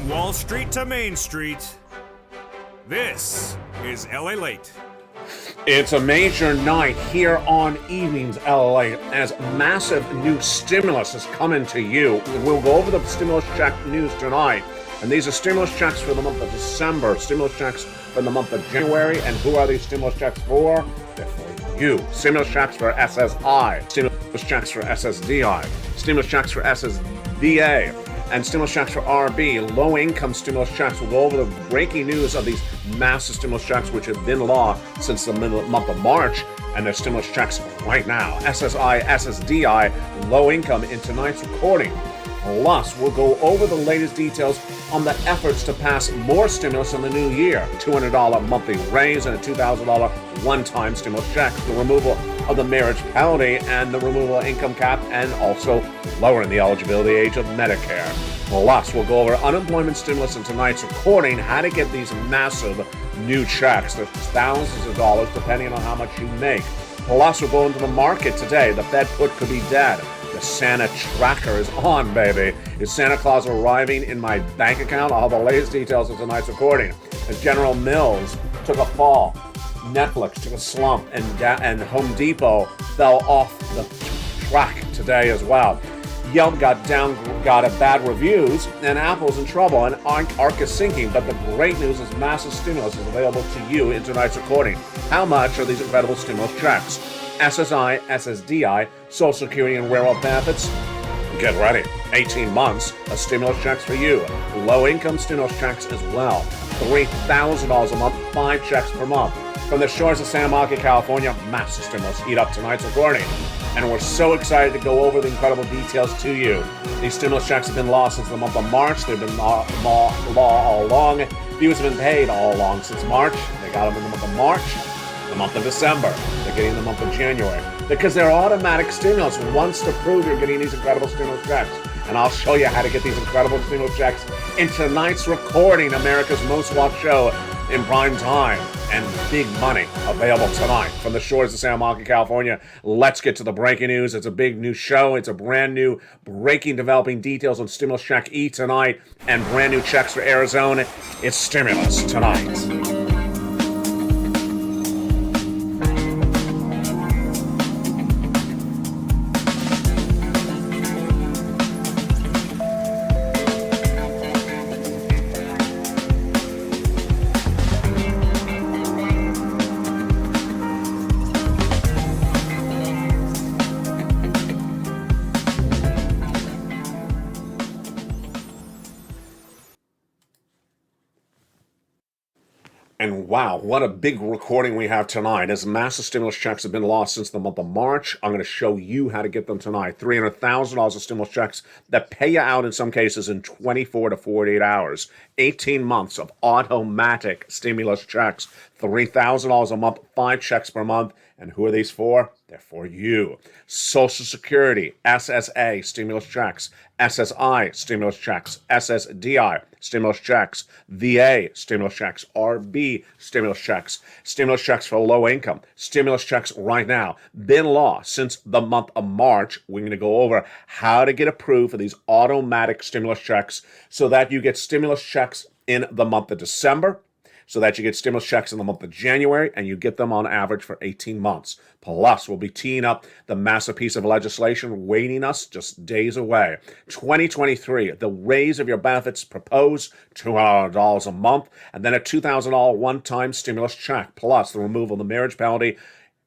From Wall Street to Main Street, this is LALATE. It's a major night here on Evenings LA as massive new stimulus is coming to you. We'll go over the stimulus check news tonight. And these are stimulus checks for the month of December, stimulus checks for the month of January. And who are these stimulus checks for? They're for you. Stimulus checks for SSI, stimulus checks for SSDI, stimulus checks for SSDA, and stimulus checks for RB, low-income stimulus checks. We'll go over the breaking news of these massive stimulus checks, which have been law since the month of March, and their stimulus checks right now. SSI, SSDI, low-income in tonight's recording. Plus, we'll go over the latest details on the efforts to pass more stimulus in the new year. $200 monthly raise and a $2,000 one-time stimulus check. The removal of the marriage penalty and the removal of income cap, and also lowering the eligibility age of Medicare. Plus, we'll go over unemployment stimulus in tonight's recording, how to get these massive new checks. There's thousands of dollars depending on how much you make. Plus, we'll go into the market today. The Fed put could be dead. The Santa tracker is on, baby. Is Santa Claus arriving in my bank account? All the latest details of tonight's recording. As General Mills took a fall, Netflix took a slump, and Home Depot fell off the track today as well. Yelp got bad reviews, and Apple's in trouble, and ARK is sinking. But the great news is massive stimulus is available to you in tonight's recording. How much are these incredible stimulus checks? SSI, SSDI, Social Security and railroad benefits. Get ready. 18 months of stimulus checks for you. Low-income stimulus checks as well. $3,000 a month, 5 checks per month. From the shores of Santa Monica, California, massive stimulus eat up tonight's recording. And we're so excited to go over the incredible details to you. These stimulus checks have been lost since the month of March. They've been law all along. Fees have been paid all along since March. They got them in the month of March, the month of December. They're getting the month of January. Because they're automatic stimulus. Once to prove you're getting these incredible stimulus checks. And I'll show you how to get these incredible stimulus checks in tonight's recording, America's most watched show in prime time. And big money available tonight from the shores of Santa Monica, California. Let's get to the breaking news. It's a big new show. It's a brand new breaking, developing details on Stimulus Check E tonight and brand new checks for Arizona. It's stimulus tonight. And wow, what a big recording we have tonight. As massive stimulus checks have been lost since the month of March, I'm going to show you how to get them tonight. $300,000 of stimulus checks that pay you out in some cases in 24 to 48 hours. 18 months of automatic stimulus checks. $3,000 a month, 5 checks per month. And who are these for? They're for you. Social Security, SSA, stimulus checks. SSI, stimulus checks. SSDI, stimulus checks. VA, stimulus checks. RB, stimulus checks. Stimulus checks for low income. Stimulus checks right now. Been law since the month of March. We're going to go over how to get approved for these automatic stimulus checks so that you get stimulus checks in the month of December, so that you get stimulus checks in the month of January, and you get them on average for 18 months. Plus, we'll be teeing up the massive piece of legislation waiting us just days away. 2023, the raise of your benefits proposed, $200 a month, and then a $2,000 one-time stimulus check, plus the removal of the marriage penalty,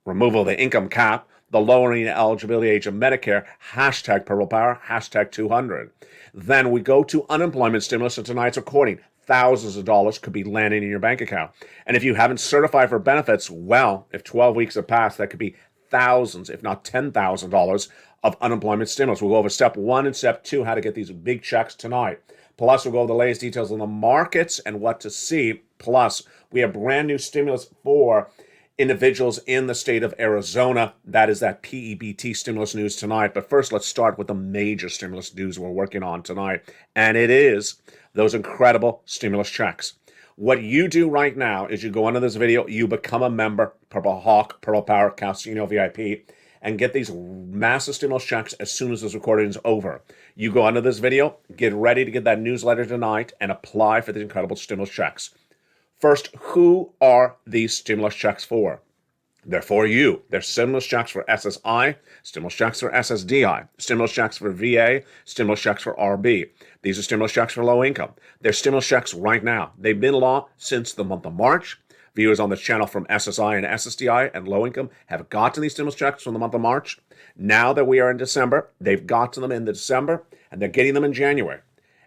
removal of the income cap, the lowering eligibility age of Medicare, hashtag Purple Power, hashtag 200. Then we go to unemployment stimulus in tonight's recording. Thousands of dollars could be landing in your bank account. And if you haven't certified for benefits, well, if 12 weeks have passed, that could be thousands, if not $10,000 of unemployment stimulus. We'll go over step 1 and step 2, how to get these big checks tonight. Plus, we'll go over the latest details on the markets and what to see. Plus, we have brand new stimulus for individuals in the state of Arizona. That is that PEBT stimulus news tonight. But first, let's start with the major stimulus news we're working on tonight. And it is those incredible stimulus checks. What you do right now is you go under this video, you become a member, Purple Hawk, Purple Power, Casino VIP, and get these massive stimulus checks as soon as this recording is over. You go under this video, get ready to get that newsletter tonight, and apply for these incredible stimulus checks. First, who are these stimulus checks for? They're for you. They're stimulus checks for SSI, stimulus checks for SSDI, stimulus checks for VA, stimulus checks for RB. These are stimulus checks for low income. They're stimulus checks right now. They've been law since the month of March. Viewers on this channel from SSI and SSDI and low income have gotten these stimulus checks from the month of March. Now that we are in December, they've gotten them in December, and they're getting them in January.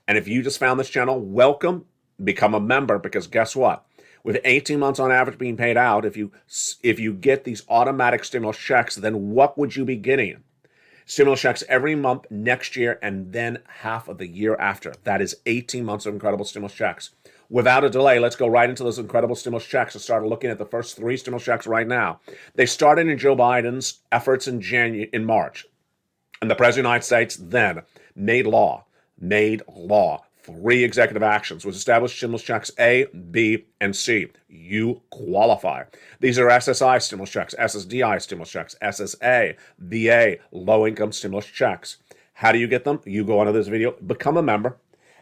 And if you just found this channel, welcome. Become a member, because guess what? With 18 months on average being paid out, if you get these automatic stimulus checks, then what would you be getting? Stimulus checks every month next year and then half of the year after. That is 18 months of incredible stimulus checks. Without a delay, let's go right into those incredible stimulus checks and start looking at the first 3 stimulus checks right now. They started in Joe Biden's efforts in March. And the President of the United States then made law. 3 executive actions was established stimulus checks A, B, and C. You qualify. These are SSI stimulus checks, SSDI stimulus checks, SSA, VA, low-income stimulus checks. How do you get them? You go onto this video, become a member,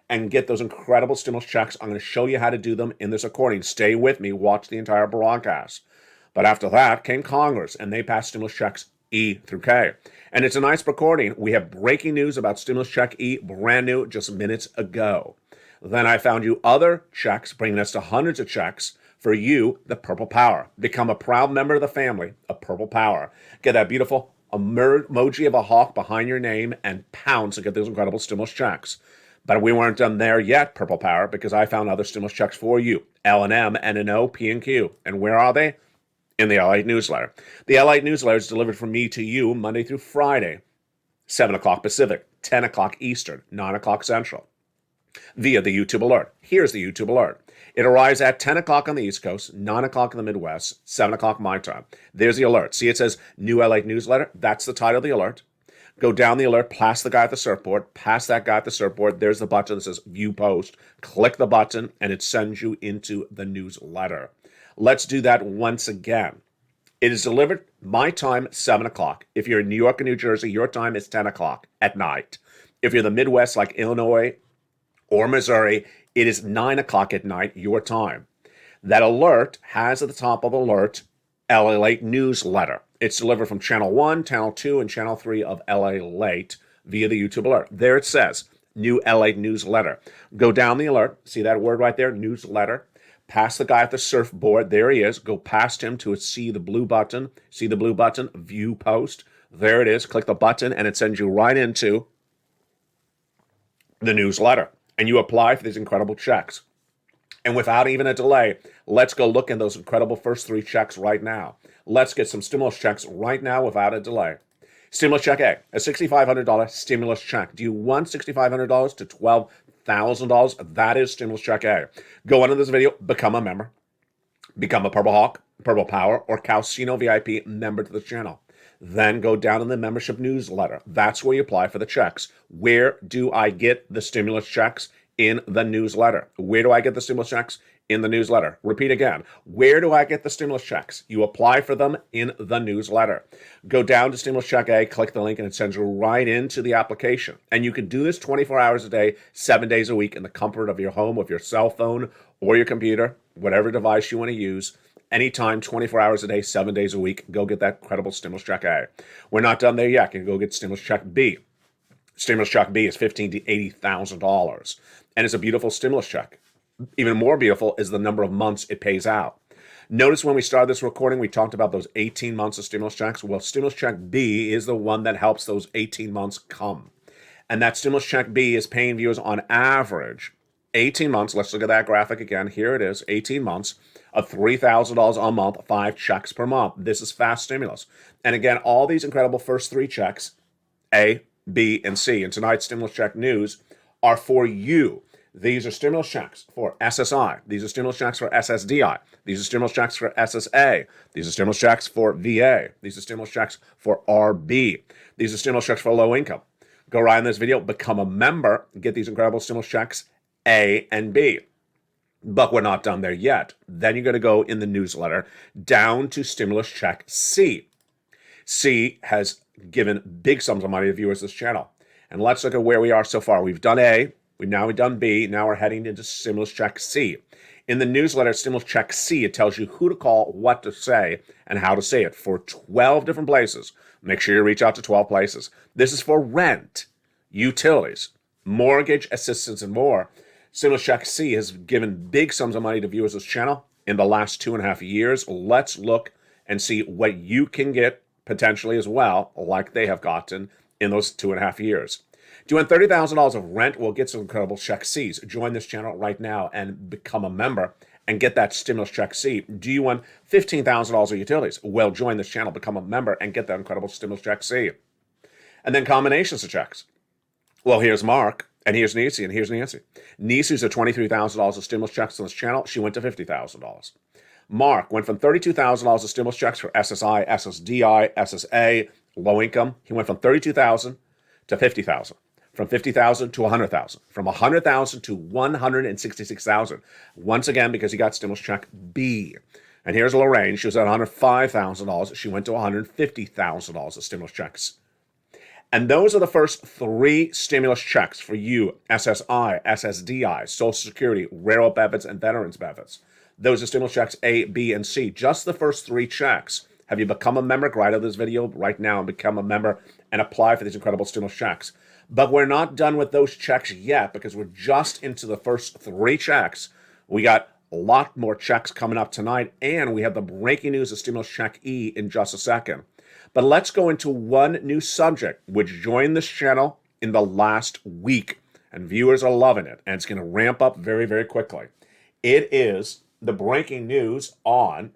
and get those incredible stimulus checks. I'm going to show you how to do them in this recording. Stay with me. Watch the entire broadcast. But after that came Congress, and they passed stimulus checks E through K. And it's a nice recording. We have breaking news about stimulus check E, brand new, just minutes ago. Then I found you other checks, bringing us to hundreds of checks for you, the Purple Power. Become a proud member of the family of Purple Power. Get that beautiful emoji of a hawk behind your name and pounce and get those incredible stimulus checks. But we weren't done there yet, Purple Power, because I found other stimulus checks for you. L&M, N&O, P and Q. And where are they? In the LALATE newsletter. The LALATE newsletter is delivered from me to you Monday through Friday, 7 o'clock Pacific, 10 o'clock Eastern, 9 o'clock Central, via the YouTube alert. Here's the YouTube alert. It arrives at 10 o'clock on the East Coast, 9 o'clock in the Midwest, 7 o'clock my time. There's the alert. See, it says New LALATE newsletter. That's the title of the alert. Go down the alert, past the guy at the surfboard, past that guy at the surfboard. There's the button that says View Post. Click the button, and it sends you into the newsletter. Let's do that once again. It is delivered my time, 7 o'clock. If you're in New York or New Jersey, your time is 10 o'clock at night. If you're in the Midwest, like Illinois or Missouri, it is 9 o'clock at night, your time. That alert has at the top of the alert, LALATE newsletter. It's delivered from Channel 1, Channel 2, and Channel 3 of LALATE via the YouTube alert. There it says, New LALATE newsletter. Go down the alert. See that word right there, newsletter. Past the guy at the surfboard. There he is. Go past him to see the blue button. See the blue button? View Post. There it is. Click the button, and it sends you right into the newsletter. And you apply for these incredible checks. And without even a delay, let's go look at those incredible first 3 checks right now. Let's get some stimulus checks right now without a delay. Stimulus check A, a $6,500 stimulus check. Do you want $6,500 to $12,000? That is stimulus check A. Go into this video, become a member. Become a Purple Hawk, Purple Power, or Calcino VIP member to the channel. Then go down in the membership newsletter. That's where you apply for the checks. Where do I get the stimulus checks? In the newsletter. Where do I get the stimulus checks? In the newsletter. Repeat again. Where do I get the stimulus checks? You apply for them in the newsletter. Go down to stimulus check A, click the link, and it sends you right into the application. And you can do this 24 hours a day, 7 days a week in the comfort of your home with your cell phone or your computer, whatever device you want to use. Anytime, 24 hours a day, 7 days a week. Go get that credible stimulus check A. We're not done there yet. You can go get stimulus check B. Stimulus check B is $15,000 to $80,000. And it's a beautiful stimulus check. Even more beautiful is the number of months it pays out. Notice when we started this recording, we talked about those 18 months of stimulus checks. Well, stimulus check B is the one that helps those 18 months come. And that stimulus check B is paying viewers on average 18 months. Let's look at that graphic again. Here it is, 18 months of $3,000 a month, 5 checks per month. This is fast stimulus. And again, all these incredible first 3 checks, A, B, and C, in tonight's stimulus check news, are for you. These are stimulus checks for SSI. These are stimulus checks for SSDI. These are stimulus checks for SSA. These are stimulus checks for VA. These are stimulus checks for RB. These are stimulus checks for low income. Go right in this video, become a member, get these incredible stimulus checks A and B. But we're not done there yet. Then you're going to go in the newsletter down to stimulus check C. C has given big sums of money to viewers of this channel. And let's look at where we are so far. We've done A, we've done B, now we're heading into stimulus check C. In the newsletter, Stimulus Check C, it tells you who to call, what to say, and how to say it for 12 different places. Make sure you reach out to 12 places. This is for rent, utilities, mortgage assistance, and more. Stimulus Check C has given big sums of money to viewers of this channel in the last 2.5 years. Let's look and see what you can get potentially as well, like they have gotten in those 2.5 years. Do you want $30,000 of rent? Well, get some incredible Check Cs. Join this channel right now and become a member and get that Stimulus Check C. Do you want $15,000 of utilities? Well, join this channel, become a member, and get that incredible Stimulus Check C. And then combinations of checks. Well, here's Mark, and here's Nancy, and here's Nancy. Nancy's at $23,000 of stimulus checks on this channel. She went to $50,000. Mark went from $32,000 of stimulus checks for SSI, SSDI, SSA, low income. He went from $32,000 to $50,000. From $50,000 to $100,000, from $100,000 to $166,000. Once again, because he got stimulus check B. And here's Lorraine. She was at $105,000. She went to $150,000 of stimulus checks. And those are the first 3 stimulus checks for you: SSI, SSDI, Social Security, Railroad benefits, and Veterans benefits. Those are stimulus checks A, B, and C. Just the first 3 checks. Have you become a member? Go right out of this video right now and become a member and apply for these incredible stimulus checks. But we're not done with those checks yet, because we're just into the first 3 checks. We got a lot more checks coming up tonight, and we have the breaking news of Stimulus Check E in just a second. But let's go into one new subject, which joined this channel in the last week, and viewers are loving it, and it's going to ramp up very, very quickly. It is the breaking news on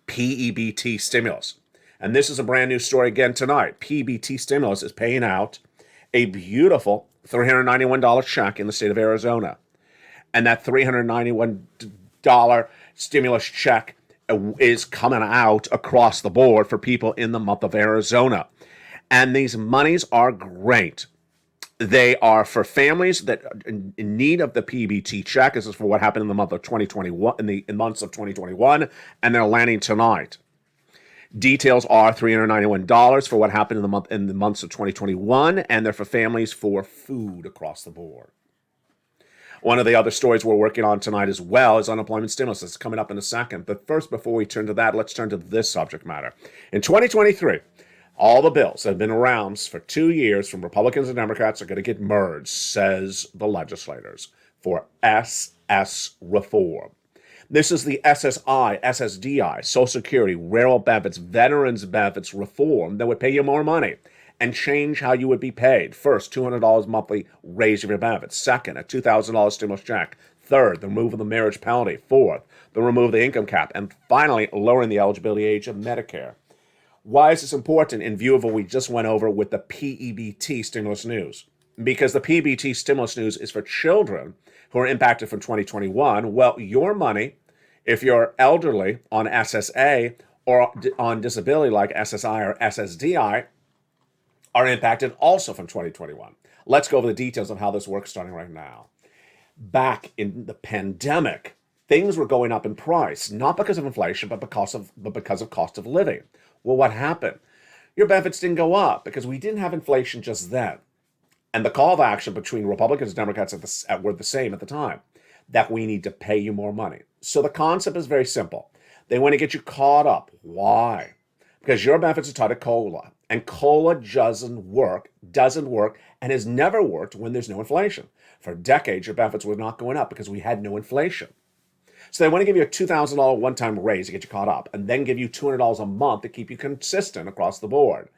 PEBT stimulus. And this is a brand new story again tonight. PEBT stimulus is paying out a beautiful $391 check in the state of Arizona. And that $391 stimulus check is coming out across the board for people in the month of Arizona. And these monies are great. They are for families that are in need of the PEBT check. This is for what happened in the month of 2021, in months of 2021, and they're landing tonight. Details are $391 for what happened in the months of 2021, and they're for families for food across the board. One of the other stories we're working on tonight as well is unemployment stimulus. It's coming up in a second. But first, before we turn to that, let's turn to this subject matter. In 2023, all the bills that have been around for 2 years from Republicans and Democrats are going to get merged, says the legislators, for SS reform. This is the SSI, SSDI, Social Security, Railroad benefits, Veterans benefits reform that would pay you more money and change how you would be paid. First, $200 monthly raise of your benefits. Second, a $2,000 stimulus check. Third, the removal of the marriage penalty. Fourth, the removal of the income cap. And finally, lowering the eligibility age of Medicare. Why is this important in view of what we just went over with the PEBT stimulus news? Because the PEBT stimulus news is for children who are impacted from 2021. Well, your money, if you're elderly on SSA or on disability like SSI or SSDI, are impacted also from 2021. Let's go over the details of how this works starting right now. Back in the pandemic, things were going up in price, not because of inflation, but because of cost of living. Well, what happened? Your benefits didn't go up because we didn't have inflation just then. And the call of action between Republicans and Democrats were the same at the time, that we need to pay you more money. So the concept is very simple. They want to get you caught up. Why? Because your benefits are tied to COLA, and COLA doesn't work, and has never worked when there's no inflation. For decades, your benefits were not going up because we had no inflation. So they want to give you a $2,000 one-time raise to get you caught up, and then give you $200 a month to keep you consistent across the board.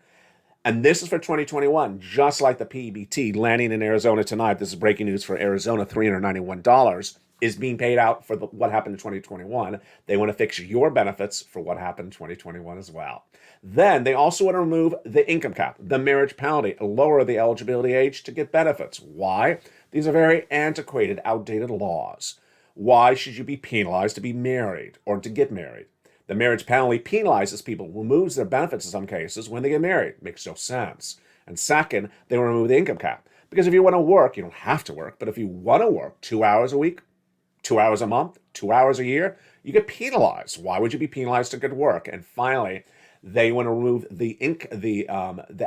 And this is for 2021, just like the PEBT landing in Arizona tonight. This is breaking news for Arizona. $391 is being paid out for what happened in 2021. They want to fix your benefits for what happened in 2021 as well. Then they also want to remove the income cap, the marriage penalty, lower the eligibility age to get benefits. Why? These are very antiquated, outdated laws. Why should you be penalized to be married or to get married? The marriage penalty penalizes people, removes their benefits in some cases when they get married. Makes no sense. And second, they will remove the income cap. Because if you want to work, you don't have to work, but if you want to work 2 hours a week, 2 hours a month, 2 hours a year, you get penalized. Why would you be penalized to good work? And finally, They want to remove the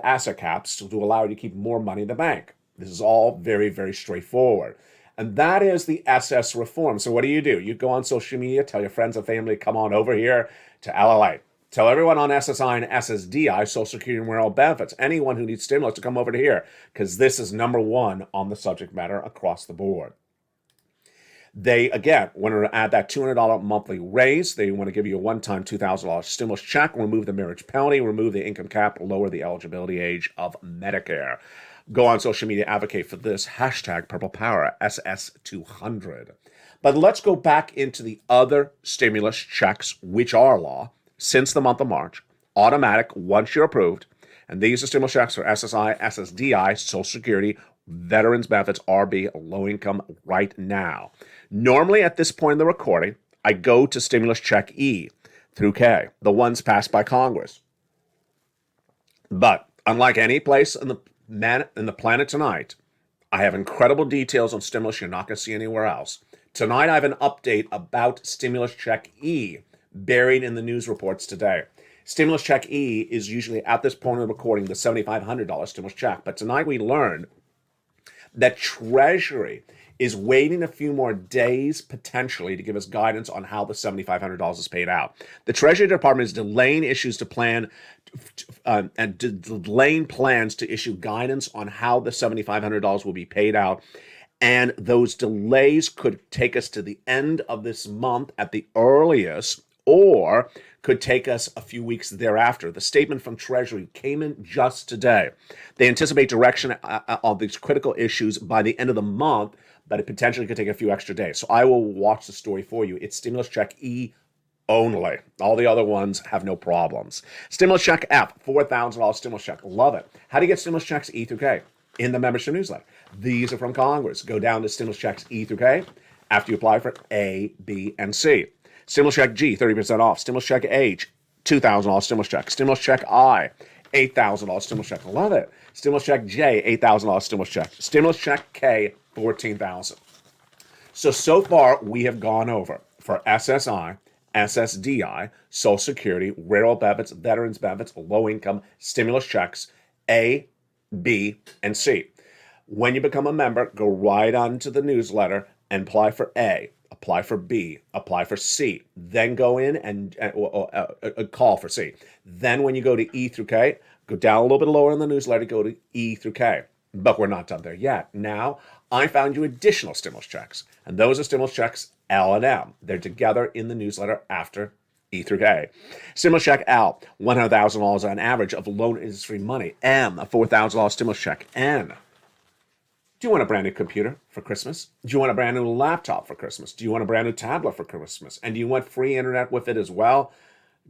asset caps to allow you to keep more money in the bank. This is all very, very straightforward. And that is the SS reform. So what do? You go on social media, tell your friends and family, come on over here to LALATE. Tell everyone on SSI and SSDI, Social Security and Rural Benefits, anyone who needs stimulus to come over to here, because this is number one on the subject matter across the board. They, again, want to add that $200 monthly raise. They want to give you a one-time $2,000 stimulus check, remove the marriage penalty, remove the income cap, lower the eligibility age of Medicare. Go on social media, advocate for this. Hashtag Purple Power, SS200. But let's go back into the other stimulus checks, which are law, since the month of March, automatic once you're approved. And these are stimulus checks for SSI, SSDI, Social Security, Veterans Benefits, RB, low income right now. Normally at this point in the recording, I go to stimulus check E through K, the ones passed by Congress. But unlike any place in the planet tonight, I have incredible details on stimulus you're not going to see anywhere else. Tonight I have an update about stimulus check E buried in the news reports today. Stimulus check E is usually at this point of the recording the $7,500 stimulus check. But tonight we learned that Treasury is waiting a few more days potentially to give us guidance on how the $7,500 is paid out. The Treasury Department is delaying issues to plan and delaying plans to issue guidance on how the $7,500 will be paid out. And those delays could take us to the end of this month at the earliest, or could take us a few weeks thereafter. The statement from Treasury came in just today. They anticipate direction on these critical issues by the end of the month, but it potentially could take a few extra days. So I will watch the story for you. It's stimulus check E only. All the other ones have no problems. Stimulus check F, $4,000 stimulus check. Love it. How do you get stimulus checks E through K? In the membership newsletter. These are from Congress. Go down to stimulus checks E through K after you apply for A, B, and C. Stimulus check G, 30% off. Stimulus check H, $2,000 stimulus check. Stimulus check I, $8,000 stimulus check. Love it. Stimulus check J, $8,000 stimulus check. Stimulus check K, $14,000. So far we have gone over for SSI, SSDI, Social Security, rural benefits, veterans benefits, low income, stimulus checks, A, B, and C. When you become a member, go right onto the newsletter and apply for A, apply for B, apply for C, then go in and call for C. Then when you go to E through K, go down a little bit lower in the newsletter, go to E through K. But we're not done there yet. Now, I found you additional stimulus checks, and those are stimulus checks L and M. They're together in the newsletter after E through K. Stimulus check L, $100,000 on average of loan industry money. M, a $4,000 stimulus check. N, do you want a brand new computer for Christmas? Do you want a brand new laptop for Christmas? Do you want a brand new tablet for Christmas? And do you want free internet with it as well?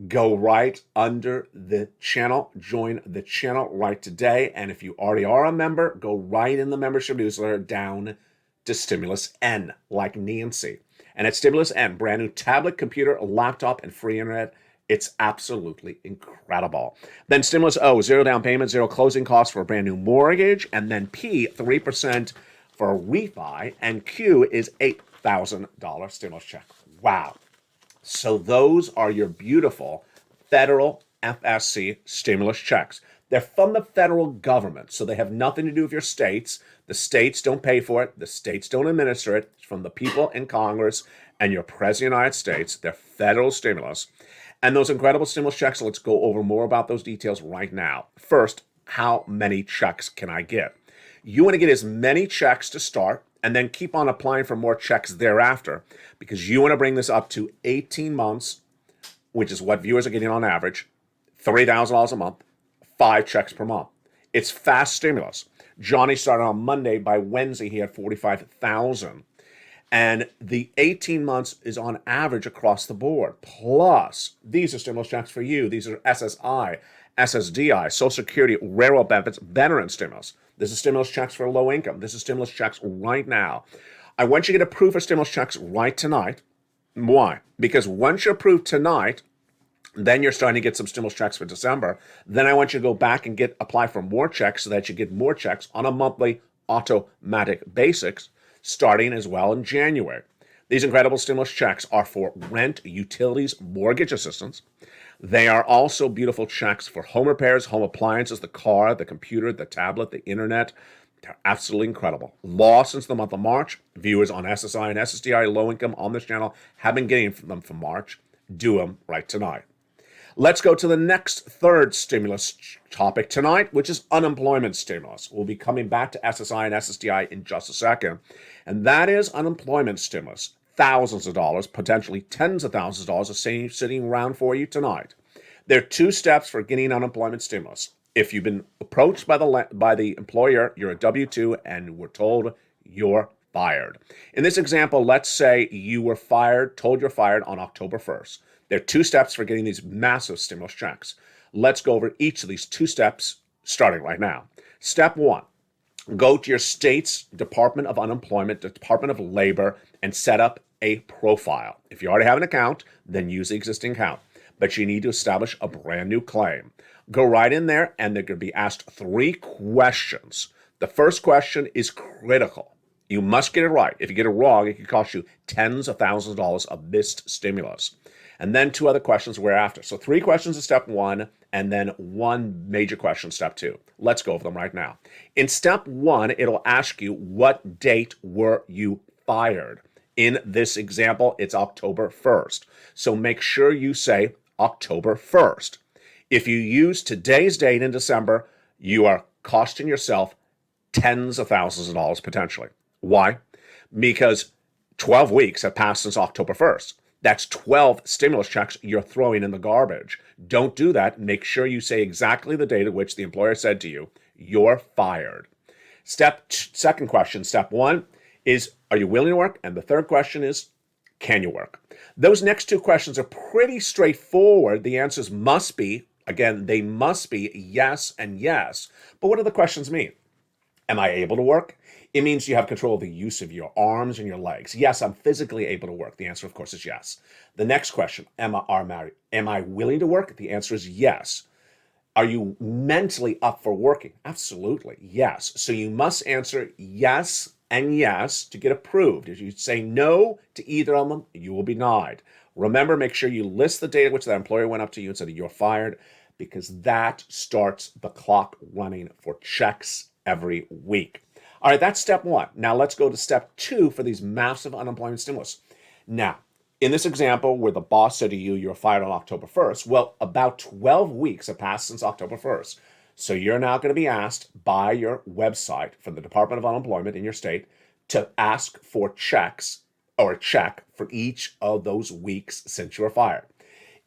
Go right under the channel, join the channel right today. And if you already are a member, go right in the membership newsletter down to Stimulus N, like Nancy. And at Stimulus N, brand new tablet, computer, laptop, and free internet. It's absolutely incredible. Then Stimulus O, zero down payment, zero closing costs for a brand new mortgage. And then P, 3% for a refi. And Q is $8,000 stimulus check. Wow. So those are your beautiful federal FSC stimulus checks. They're from the federal government, so they have nothing to do with your states. The states don't pay for it. The states don't administer it. It's from the people in Congress and your President of the United States. They're federal stimulus. And those incredible stimulus checks, let's go over more about those details right now. First, how many checks can I get? You want to get as many checks to start and then keep on applying for more checks thereafter, because you want to bring this up to 18 months, which is what viewers are getting on average, $3,000 a month, 5 checks per month. It's fast stimulus. Johnny started on Monday. By Wednesday, he had 45,000. And the 18 months is on average across the board. Plus, these are stimulus checks for you. These are SSI, SSDI, Social Security, rural benefits, veteran stimulus. This is stimulus checks for low income. This is stimulus checks right now. I want you to get approved for stimulus checks right tonight. Why? Because once you're approved tonight, then you're starting to get some stimulus checks for December. Then I want you to go back and apply for more checks so that you get more checks on a monthly automatic basis, starting as well in January. These incredible stimulus checks are for rent, utilities, mortgage assistance, They are also beautiful checks for home repairs, home appliances, the car, the computer, the tablet, the internet. They're absolutely incredible. Lost since the month of March. Viewers on SSI and SSDI low income on this channel have been getting them from March. Do them right tonight. Let's go to the next third stimulus topic tonight, which is unemployment stimulus. We'll be coming back to SSI and SSDI in just a second. And that is unemployment stimulus. Thousands of dollars, potentially tens of thousands of dollars are sitting around for you tonight. There are two steps for getting unemployment stimulus. If you've been approached by the employer, you're a W-2 and we're told you're fired. In this example, let's say you were fired, told you're fired on October 1st. There are two steps for getting these massive stimulus checks. Let's go over each of these two steps starting right now. Step one, go to your state's Department of Unemployment, Department of Labor, and set up a profile. If you already have an account, then use the existing account. But you need to establish a brand new claim. Go right in there, and they're going to be asked three questions. The first question is critical. You must get it right. If you get it wrong, it could cost you tens of thousands of dollars of missed stimulus. And then two other questions we're after. So three questions in step one, and then one major question, step two. Let's go over them right now. In step one, it'll ask you, what date were you fired? In this example, it's October 1st. So make sure you say October 1st. If you use today's date in December, you are costing yourself tens of thousands of dollars potentially. Why? Because 12 weeks have passed since October 1st. That's 12 stimulus checks you're throwing in the garbage. Don't do that. Make sure you say exactly the date at which the employer said to you, you're fired. Second question, step one, is, are you willing to work? And the third question is, can you work? Those next two questions are pretty straightforward. The answers must be, again, they must be yes and yes. But what do the questions mean? Am I able to work? It means you have control of the use of your arms and your legs. Yes, I'm physically able to work. The answer, of course, is yes. The next question, am I willing to work? The answer is yes. Are you mentally up for working? Absolutely, yes. So you must answer yes and yes to get approved. If you say no to either of them, you will be denied. Remember, make sure you list the date at which that employer went up to you and said you're fired, because that starts the clock running for checks every week. All right, that's step one. Now let's go to step two for these massive unemployment stimulus. Now, in this example where the boss said to you, you're fired on October 1st, well, about 12 weeks have passed since October 1st. So you're now going to be asked by your website from the Department of Unemployment in your state to ask for checks or a check for each of those weeks since you were fired.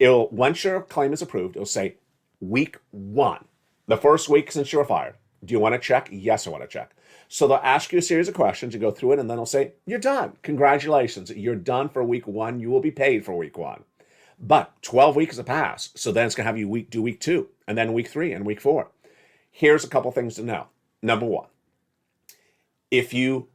Once your claim is approved, it'll say week one, the first week since you were fired. Do you want a check? Yes, I want a check. So they'll ask you a series of questions. You go through it, and then they'll say, you're done. Congratulations. You're done for week one. You will be paid for week one. But 12 weeks have passed. So then it's going to have you do week two, and then week three, and week four. Here's a couple things to know. Number one, if you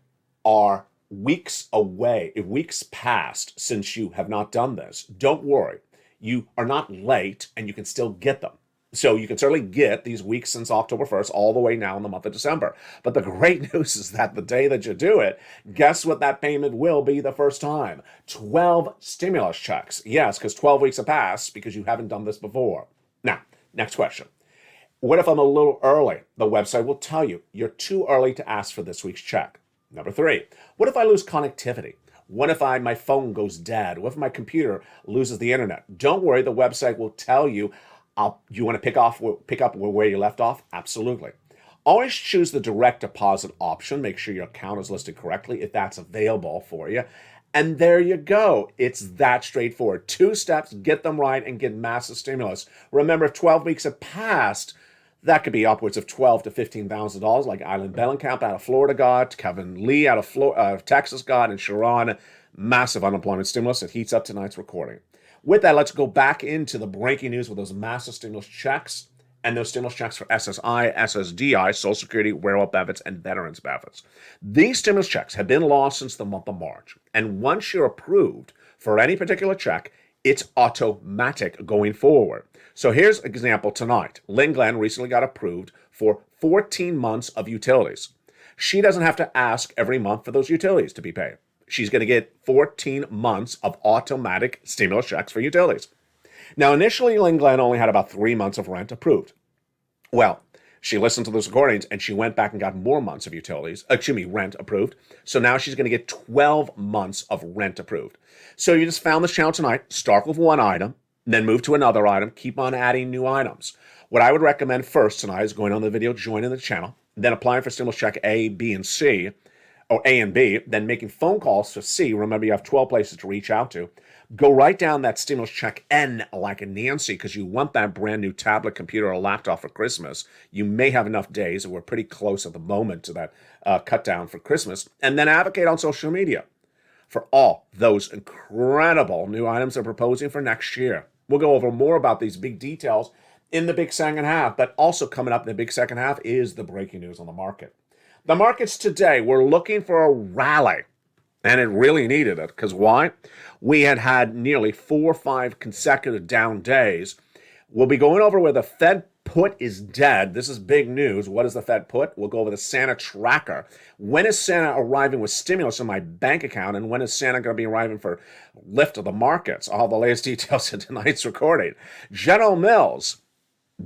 are weeks away, if weeks passed since you have not done this, don't worry. You are not late, and you can still get them. So you can certainly get these weeks since October 1st all the way now in the month of December. But the great news is that the day that you do it, guess what that payment will be the first time? 12 stimulus checks. Yes, because 12 weeks have passed because you haven't done this before. Now, next question. What if I'm a little early? The website will tell you you're too early to ask for this week's check. Number three, what if I lose connectivity? What if my phone goes dead? What if my computer loses the internet? Don't worry, the website will tell you. You want to pick up where you left off? Absolutely. Always choose the direct deposit option. Make sure your account is listed correctly if that's available for you. And there you go. It's that straightforward. Two steps, get them right, and get massive stimulus. Remember, if 12 weeks have passed, that could be upwards of $12,000 to $15,000, like Island Bellenkamp out of Florida got, Kevin Lee out of Texas got, and Sharon, massive unemployment stimulus. It heats up tonight's recording. With that, let's go back into the breaking news with those massive stimulus checks and those stimulus checks for SSI, SSDI, Social Security, wearable benefits, and veterans benefits. These stimulus checks have been lost since the month of March. And once you're approved for any particular check, it's automatic going forward. So here's an example tonight. Lynn Glenn recently got approved for 14 months of utilities. She doesn't have to ask every month for those utilities to be paid. She's going to get 14 months of automatic stimulus checks for utilities. Now, initially, Lynn Glenn only had about 3 months of rent approved. Well, she listened to those recordings and she went back and got more months of rent approved. So now she's going to get 12 months of rent approved. So you just found this channel tonight, start with one item, then move to another item, keep on adding new items. What I would recommend first tonight is going on the video, joining the channel, then applying for stimulus check A, B, and C, or A and B, then making phone calls to C. Remember, you have 12 places to reach out to. Go right down that stimulus check N like a Nancy, because you want that brand new tablet, computer, or laptop for Christmas. You may have enough days, and we're pretty close at the moment to that cut down for Christmas. And then advocate on social media for all those incredible new items they're proposing for next year. We'll go over more about these big details in the big second half, but also coming up in the big second half is the breaking news on the market. The markets today, we're looking for a rally, and it really needed it, because why? We had nearly 4 or 5 consecutive down days. We'll be going over where the Fed put is dead. This is big news. What is the Fed put? We'll go over the Santa tracker. When is Santa arriving with stimulus in my bank account, and when is Santa going to be arriving for lift of the markets? All the latest details in tonight's recording. General Mills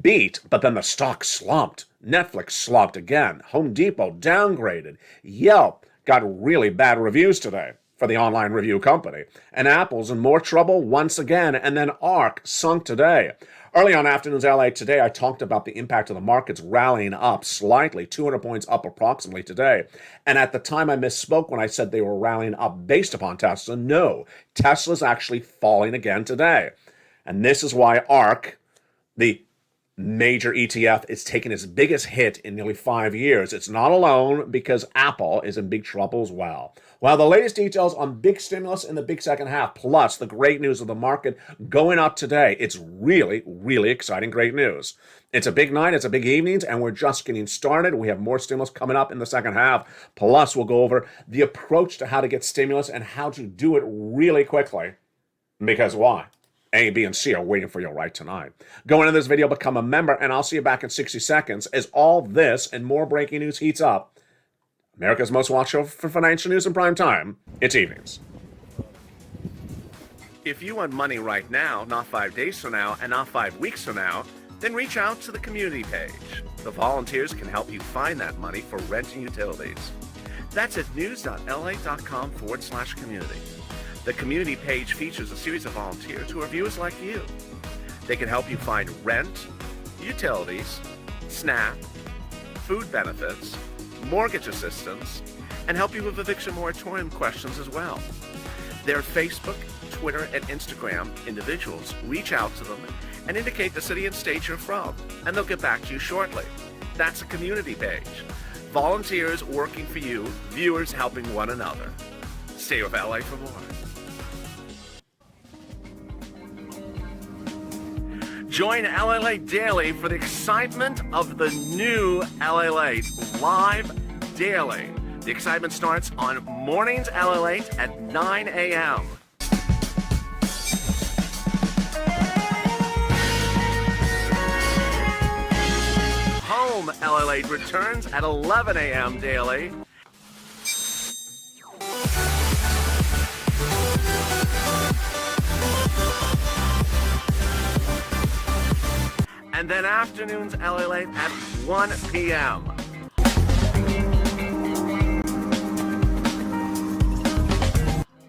beat, but then the stock slumped. Netflix slumped again. Home Depot downgraded. Yelp got really bad reviews today for the online review company. And Apple's in more trouble once again. And then ARK sunk today. Early on afternoon's LA today, I talked about the impact of the markets rallying up slightly, 200 points up approximately today. And at the time I misspoke when I said they were rallying up based upon Tesla. No, Tesla's actually falling again today. And this is why ARK, the major ETF, is taking its biggest hit in nearly 5 years. It's not alone, because Apple is in big trouble as well. Well, the latest details on big stimulus in the big second half, plus the great news of the market going up today. It's really, really exciting, great news. It's a big night, it's a big evening, and we're just getting started. We have more stimulus coming up in the second half. Plus, we'll go over the approach to how to get stimulus and how to do it really quickly. Because why? A, B, and C are waiting for you right tonight. Go into this video, become a member, and I'll see you back in 60 seconds as all this and more breaking news heats up. America's most watched show for financial news in prime time. It's evenings. If you want money right now, not 5 days from now, and not 5 weeks from now, then reach out to the community page. The volunteers can help you find that money for rent and utilities. That's at news.la.com/community. The community page features a series of volunteers who are viewers like you. They can help you find rent, utilities, SNAP, food benefits, mortgage assistance, and help you with eviction moratorium questions as well. Their Facebook, Twitter, and Instagram individuals reach out to them and indicate the city and state you're from, and they'll get back to you shortly. That's a community page. Volunteers working for you, viewers helping one another. Stay with LA for more. Join LALATE Daily for the excitement of the new LALATE live daily. The excitement starts on mornings LALATE at 9 a.m. Home LALATE returns at 11 a.m. daily. And then afternoons LALATE at 1 p.m.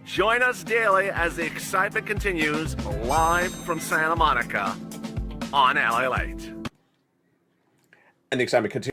Join us daily as the excitement continues live from Santa Monica on LALATE. And the excitement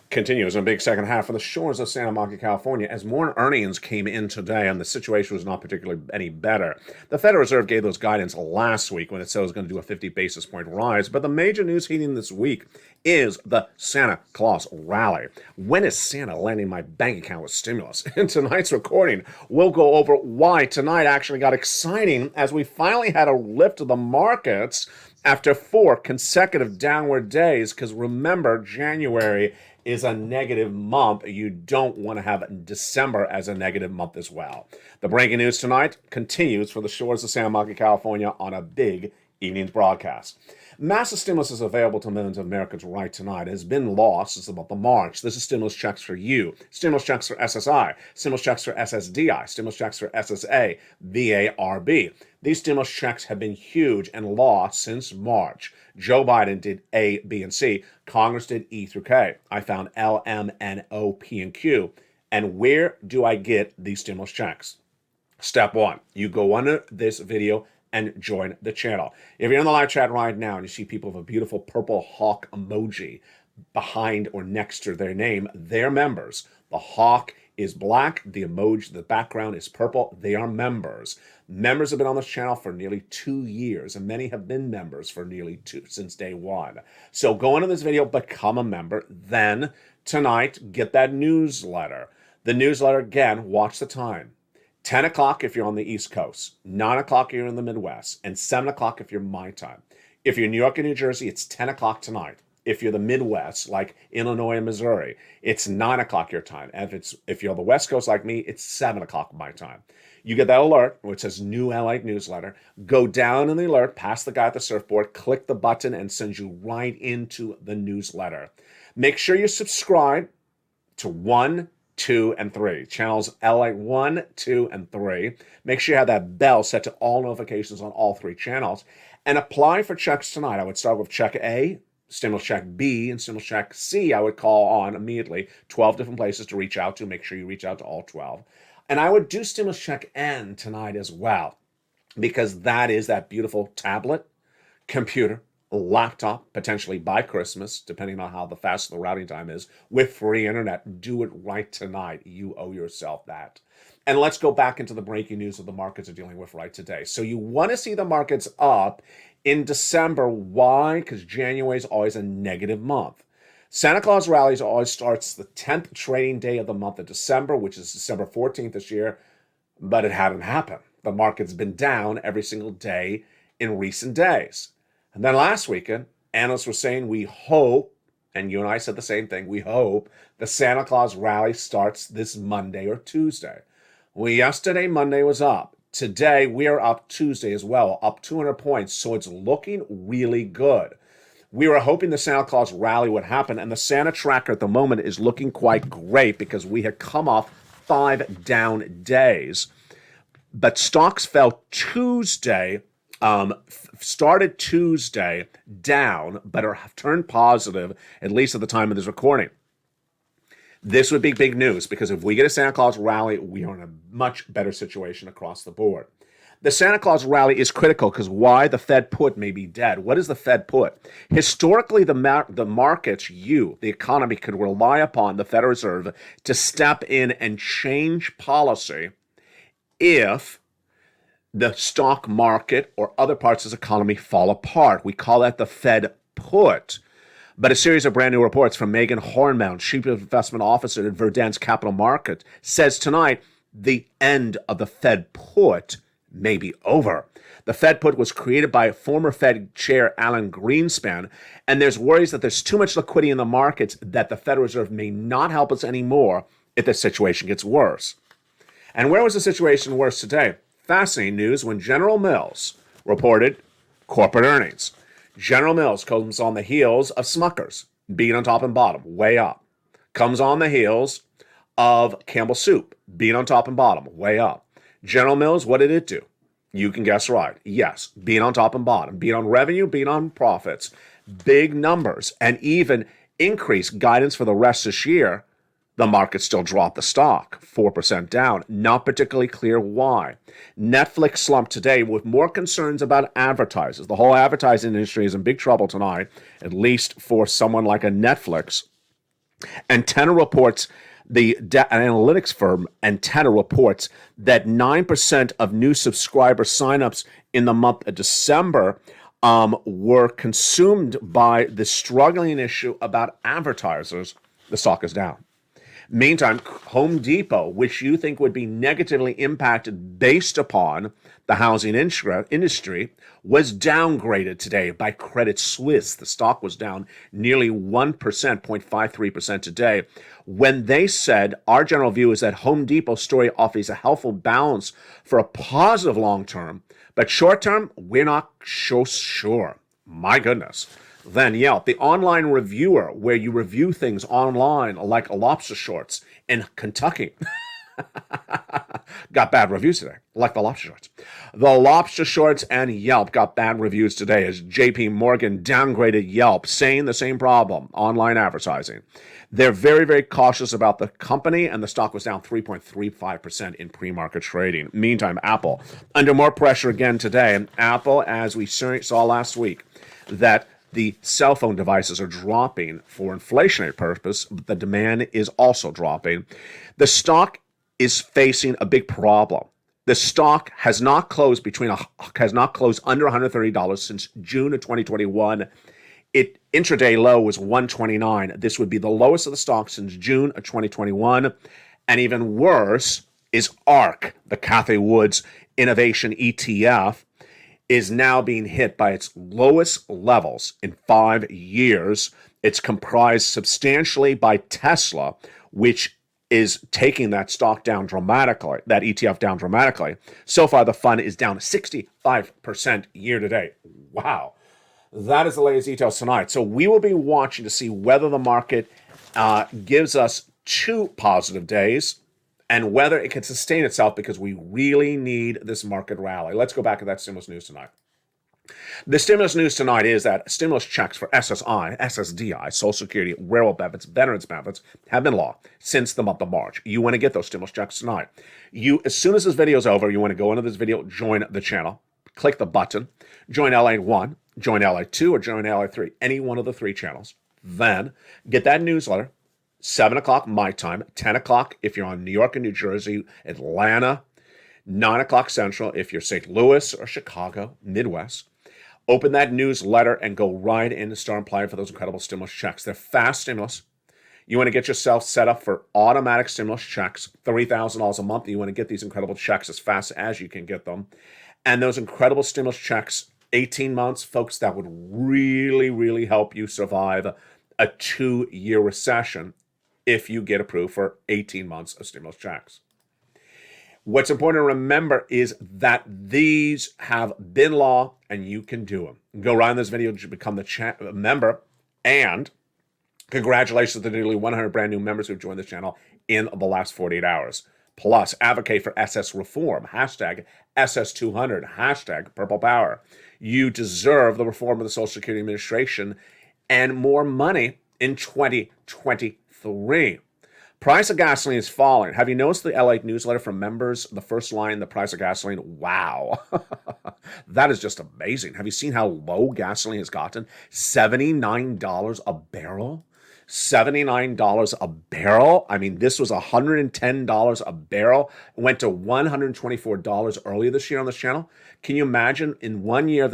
continues in a big second half for the shores of Santa Monica, California, as more earnings came in today and the situation was not particularly any better. The Federal Reserve gave those guidance last week when it said it was going to do a 50 basis point rise, but the major news heating this week is the Santa Claus rally. When is Santa landing my bank account with stimulus? In tonight's recording, we'll go over why tonight actually got exciting as we finally had a lift of the markets after 4 consecutive downward days, because remember, January is a negative month. You don't want to have December as a negative month as well. The breaking news tonight continues for the shores of Santa Monica, California on a big evening's broadcast. Massive stimulus is available to millions of Americans right tonight. It has been lost. It's about the March. This is stimulus checks for you. Stimulus checks for SSI. Stimulus checks for SSDI. Stimulus checks for SSA, VARB. These stimulus checks have been huge and lost since March. Joe Biden did A, B, and C. Congress did E through K. I found L, M, N, O, P, and Q. And where do I get these stimulus checks? Step one, you go under this video and join the channel. If you're in the live chat right now and you see people with a beautiful purple hawk emoji behind or next to their name, they're members. The hawk is black, the emoji, the background is purple. They are members. Members have been on this channel for nearly 2 years, and many have been members for nearly since day one. So go into this video, become a member. Then tonight, get that newsletter. The newsletter, again, watch the time. 10 o'clock if you're on the East Coast, 9 o'clock if you're in the Midwest, and 7 o'clock if you're my time. If you're New York and New Jersey, it's 10 o'clock tonight. If you're the Midwest, like Illinois and Missouri, it's 9 o'clock your time. And if you're the West Coast like me, it's 7 o'clock my time. You get that alert, which says New LA Newsletter. Go down in the alert, past the guy at the surfboard, click the button, and sends you right into the newsletter. Make sure you subscribe to 1, 2, and 3. Channels LA 1, 2, and 3. Make sure you have that bell set to all notifications on all 3 channels. And apply for checks tonight. I would start with check A, stimulus check B, and stimulus check C. I would call on immediately 12 different places to reach out to. Make sure you reach out to all 12. And I would do stimulus check N tonight as well, because that is that beautiful tablet, computer, laptop, potentially by Christmas, depending on how the fast the routing time is, with free internet. Do it right tonight. You owe yourself that. And let's go back into the breaking news that the markets are dealing with right today. So you want to see the markets up in December. Why? Because January is always a negative month. Santa Claus rallies always starts the 10th trading day of the month of December, which is December 14th this year, but it hadn't happened. The market's been down every single day in recent days. And then last weekend, analysts were saying, we hope, and you and I said the same thing, we hope the Santa Claus rally starts this Monday or Tuesday. Well, yesterday, Monday was up. Today, we are up Tuesday as well, up 200 points, so it's looking really good. We were hoping the Santa Claus rally would happen, and the Santa tracker at the moment is looking quite great because we had come off 5 down days. But stocks fell Tuesday, started Tuesday down, but have turned positive, at least at the time of this recording. This would be big news because if we get a Santa Claus rally, we are in a much better situation across the board. The Santa Claus rally is critical because why? The Fed put may be dead. What is the Fed put? Historically, the markets, the economy, could rely upon the Federal Reserve to step in and change policy if the stock market or other parts of the economy fall apart. We call that the Fed put. But a series of brand new reports from Megan Hornbaum, Chief Investment Officer at Verdant's Capital Markets, says tonight the end of the Fed put may be over. The Fed put was created by former Fed Chair Alan Greenspan, and there's worries that there's too much liquidity in the markets that the Federal Reserve may not help us anymore if the situation gets worse. And where was the situation worse today? Fascinating news when General Mills reported corporate earnings. General Mills comes on the heels of Smucker's, being on top and bottom, way up. Comes on the heels of Campbell Soup, being on top and bottom, way up. General Mills, what did it do? You can guess right. Yes, being on top and bottom, being on revenue, being on profits, big numbers, and even increased guidance for the rest of this year. The market still dropped the stock, 4% down. Not particularly clear why. Netflix slumped today with more concerns about advertisers. The whole advertising industry is in big trouble tonight, at least for someone like a Netflix. Antenna reports, the analytics firm Antenna reports that 9% of new subscriber signups in the month of December were consumed by the struggling issue about advertisers. The stock is down. Meantime, Home Depot, which you think would be negatively impacted based upon the housing industry, was downgraded today by Credit Suisse. The stock was down nearly 1%, 0.53% today, when they said, our general view is that Home Depot's story offers a helpful balance for a positive long term, but short term, we're not so sure. My goodness. Then Yelp, the online reviewer where you review things online like lobster shorts in Kentucky. Got bad reviews today, like the lobster shorts. The lobster shorts and Yelp got bad reviews today as JP Morgan downgraded Yelp, saying the same problem, online advertising. They're very, very cautious about the company, and the stock was down 3.35% in pre-market trading. Meantime, Apple, under more pressure again today. And Apple, as we saw last week, that the cell phone devices are dropping for inflationary purpose, but the demand is also dropping. The stock is facing a big problem. The stock has not closed under $130 since June of 2021. It intraday low was 129. This would be the lowest of the stock since June of 2021. And even worse is ARK, the Cathie Woods Innovation ETF, is now being hit by its lowest levels in 5 years. It's comprised substantially by Tesla, which is taking that stock down dramatically, that ETF down dramatically. So far, the fund is down 65% year to date. Wow. That is the latest details tonight. So we will be watching to see whether the market gives us 2 positive days and whether it can sustain itself, because we really need this market rally. Let's go back to that stimulus news tonight. The stimulus news tonight is that stimulus checks for SSI, SSDI, Social Security, railroad benefits, veterans benefits have been law since the month of March. You want to get those stimulus checks tonight. As soon as this video is over, you want to go into this video, join the channel, click the button, join LA1, join LA2, or join LA3, any one of the 3 channels. Then get that newsletter, 7 o'clock my time, 10 o'clock if you're on New York and New Jersey, Atlanta, 9 o'clock Central if you're St. Louis or Chicago, Midwest. Open that newsletter and go right in and start applying for those incredible stimulus checks. They're fast stimulus. You want to get yourself set up for automatic stimulus checks, $30,000 a month. You want to get these incredible checks as fast as you can get them. And those incredible stimulus checks, 18 months, folks, that would really, really help you survive a 2-year recession if you get approved for 18 months of stimulus checks. What's important to remember is that these have been law and you can do them. Go right in this video to become the member, and congratulations to the nearly 100 brand new members who've joined this channel in the last 48 hours. Plus, advocate for SS reform, hashtag SS200, hashtag Purple Power. You deserve the reform of the Social Security Administration and more money in 2023. Price of gasoline is falling. Have you noticed the LA newsletter from members? The first line, the price of gasoline. Wow. That is just amazing. Have you seen how low gasoline has gotten? $79 a barrel? $79 a barrel? I mean, this was $110 a barrel. It went to $124 earlier this year on this channel. Can you imagine in 1 year,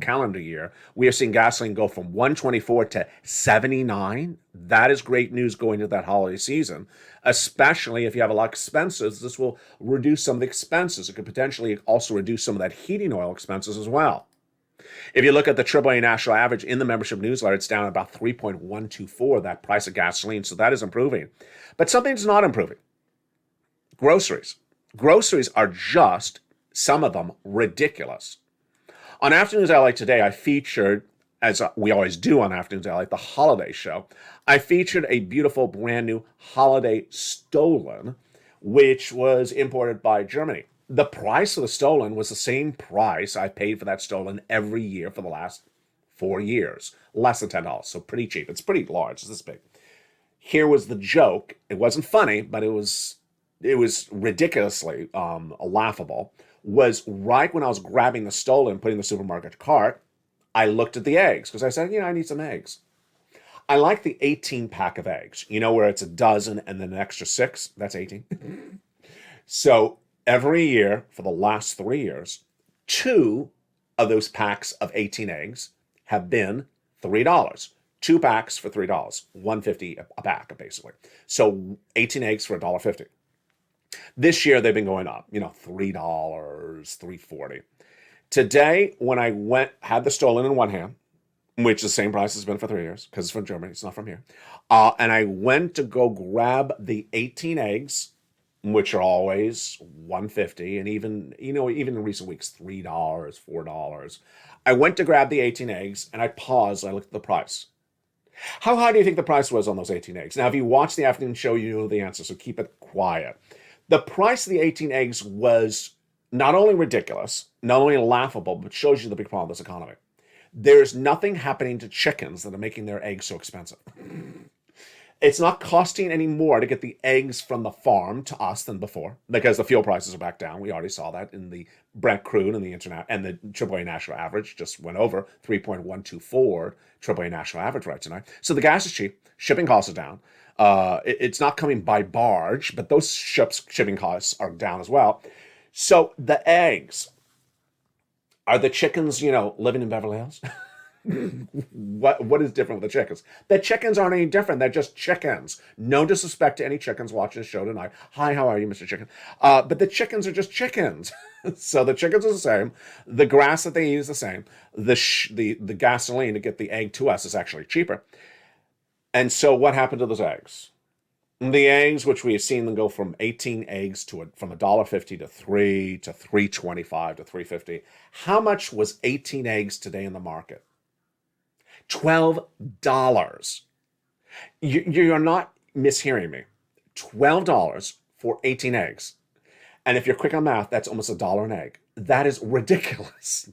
calendar year, we are seeing gasoline go from 124 to 79? That is great news going into that holiday season, especially if you have a lot of expenses. This will reduce some of the expenses. It could potentially also reduce some of that heating oil expenses as well. If you look at the AAA national average in the membership newsletter, it's down about 3.124, that price of gasoline. So that is improving. But something's not improving. Groceries. Groceries are just, some of them, ridiculous. On Afternoons LA today, I featured, as we always do on Afternoons LA, the holiday show. I featured a beautiful brand new holiday Stollen, which was imported by Germany. The price of the Stollen was the same price I paid for that Stollen every year for the last 4 years. Less than $10, so pretty cheap. It's pretty large, it's this big. Here was the joke. It wasn't funny, but it was ridiculously laughable. Was right when I was grabbing the Stollen, putting the supermarket cart, I looked at the eggs because I said, I need some eggs. I like the 18-pack of eggs, where it's a dozen and then an extra 6. That's 18. So every year for the last 3 years, 2 of those packs of 18 eggs have been $3. 2 packs for $3, $1.50 a pack, basically. So 18 eggs for $1.50. This year they've been going up, $3, $3.40. Today, when I had the Stollen in one hand, which is the same price it's been for 3 years, because it's from Germany, it's not from here. And I went to go grab the 18 eggs, which are always $1.50, and even in recent weeks, $3, $4. I went to grab the 18 eggs, and I paused, and I looked at the price. How high do you think the price was on those 18 eggs? Now, if you watch the afternoon show, you know the answer, so keep it quiet. The price of the 18 eggs was not only ridiculous, not only laughable, but shows you the big problem with this economy. There's nothing happening to chickens that are making their eggs so expensive. It's not costing any more to get the eggs from the farm to us than before because the fuel prices are back down. We already saw that in the Brent crude and the internet, and the AAA national average just went over 3.124 AAA national average right tonight. So the gas is cheap. Shipping costs are down. It's not coming by barge, but those shipping costs are down as well. So the eggs, are the chickens, living in Beverly Hills? What is different with the chickens? The chickens aren't any different. They're just chickens. No disrespect to any chickens watching the show tonight. Hi, how are you, Mr. Chicken? But the chickens are just chickens. So the chickens are the same. The grass that they eat is the same. The gasoline to get the egg to us is actually cheaper. And so what happened to those eggs? The eggs, which we have seen them go from 18 eggs from $1.50 to $3 to $3.25 to $3.50. How much was 18 eggs today in the market? $12. You're not mishearing me. $12 for 18 eggs. And if you're quick on math, that's almost $1 an egg. That is ridiculous.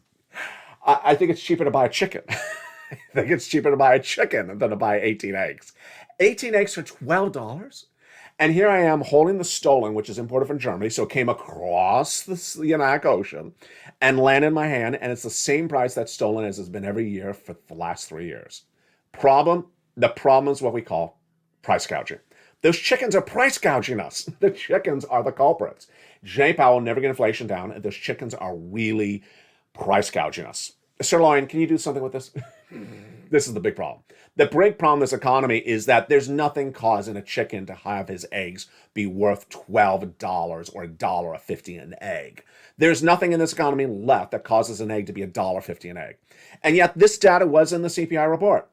I think it's cheaper to buy a chicken. I think it's cheaper to buy a chicken than to buy 18 eggs. 18 eggs for $12? And here I am holding the stollen, which is imported from Germany, so it came across the Atlantic Ocean and landed in my hand, and it's the same price that stolen as has been every year for the last 3 years. The problem is what we call price gouging. Those chickens are price gouging us. The chickens are the culprits. Jay Powell will never get inflation down, and those chickens are really price gouging us. Sirloin, can you do something with this? This is the big problem. The big problem with this economy is that there's nothing causing a chicken to have his eggs be worth $12 or $1.50 an egg. There's nothing in this economy left that causes an egg to be $1.50 an egg. And yet this data was in the CPI report.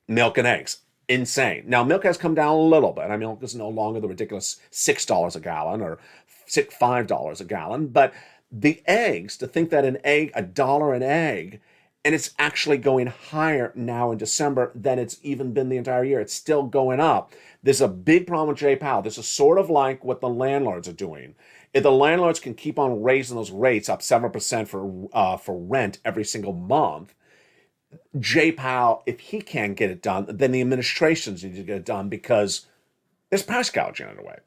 Milk and eggs. Insane. Now, milk has come down a little bit. I mean, milk is no longer the ridiculous $6 a gallon or $5 a gallon. But the eggs, to think that $1 an egg, and it's actually going higher now in December than it's even been the entire year. It's still going up. There's a big problem with Jay Powell. This is sort of like what the landlords are doing. If the landlords can keep on raising those rates up 7% for rent every single month, Jay Powell, if he can't get it done, then the administrations need to get it done because there's price gouging underway.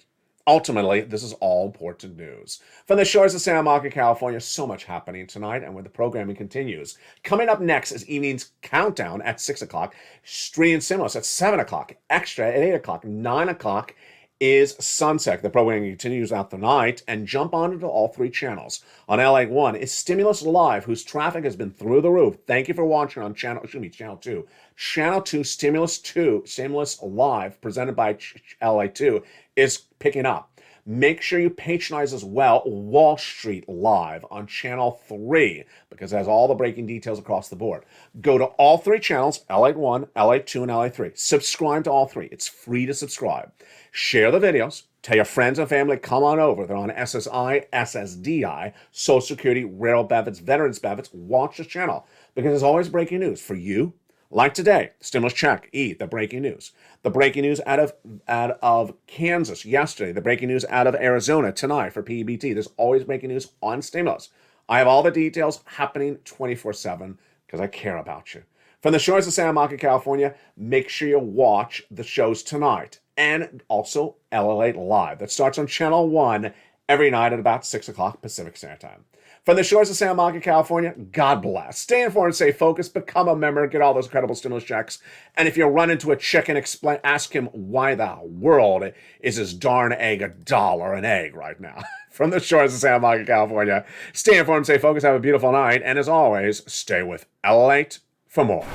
Ultimately, this is all important news. From the shores of Santa Monica, California, so much happening tonight, and when the programming continues. Coming up next is evening's countdown at 6 o'clock, Street and Stimulus at 7 o'clock, Extra at 8 o'clock, 9 o'clock is Sunset. The programming continues out the night, and jump onto all 3 channels. On LA1 is Stimulus Live, whose traffic has been through the roof. Thank you for watching on channel 2. Channel 2, Stimulus Live, presented by LA2, is picking up. Make sure you patronize as well Wall Street Live on Channel 3 because it has all the breaking details across the board. Go to all 3 channels, LA1, LA2, and LA3. Subscribe to all 3. It's free to subscribe. Share the videos. Tell your friends and family, come on over. They're on SSI, SSDI, Social Security, Railroad benefits, Veterans benefits. Watch this channel because there's always breaking news for you. Like today, stimulus check, the breaking news. The breaking news out of Kansas yesterday. The breaking news out of Arizona tonight for PEBT. There's always breaking news on stimulus. I have all the details happening 24/7 because I care about you. From the shores of Santa Monica, California, make sure you watch the shows tonight. And also LALATE Live. That starts on Channel 1 every night at about 6 o'clock Pacific Standard Time. From the shores of Santa Monica, California, God bless. Stay informed, stay focused, become a member, get all those incredible stimulus checks. And if you run into a chicken, ask him why the world is his darn egg $1 an egg right now. From the shores of Santa Monica, California, stay informed, stay focused, have a beautiful night, and as always, stay with LALATE for more.